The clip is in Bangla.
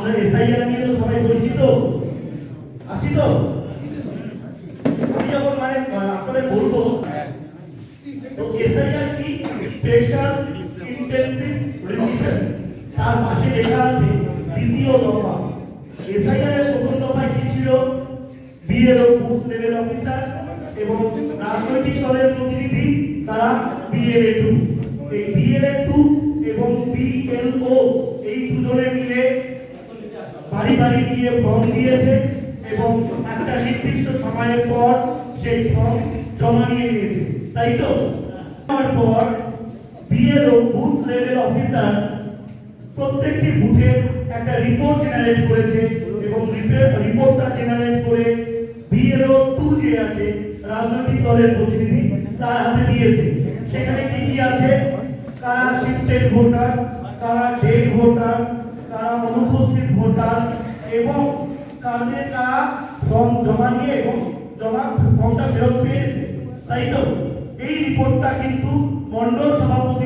আমরা এসআইআর নিয়ে তো সবাই পরিচিত আছি তো। আমি যখন আপনাদের বলবো তো এসআইআর কি, স্পেশাল ইন্টেনসিভ রিভিশন, তার পাশে লেখা আছে দ্বিতীয় দফা। এসআইআর এর প্রথম দফায় কি ছিল? বিএলও বুথ লেভেল অফিসার এবং রাজনৈতিক দলের প্রতিনিধি তারা বিএলএ 2। এই বিএলএ 2 এবং বিএলও এই দুজনে মিলে বাড়ি বাড়ি গিয়ে ফর্ম দিয়েছে এবং একটা নির্দিষ্ট সময়ের পর সেই ফর্ম জমা নিয়ে নিয়েছে, তাই তো? তারপর বিএলও বুথ লেভেল অফিসার প্রত্যেকটি বুথে একটা রিপোর্ট জেনারেট করেছে এবং রিপোর্টটা জেনারেট করে বিএলও 2 যে আছে রাজনৈতিক দলের প্রতিনিধি তার হাতে দিয়েছে। সেখানে কি কি আছে? কারা শিফটেড ভোটার, কারা ডেড ভোটার, কারা অনুপস্থিত ভোটার এবং কাদের কারা ফর্ম জমা নিয়ে এবং ফর্মটা ফেরত পেয়েছে, তাই তো? এই রিপোর্টটা কিন্তু মণ্ডল সভাপতি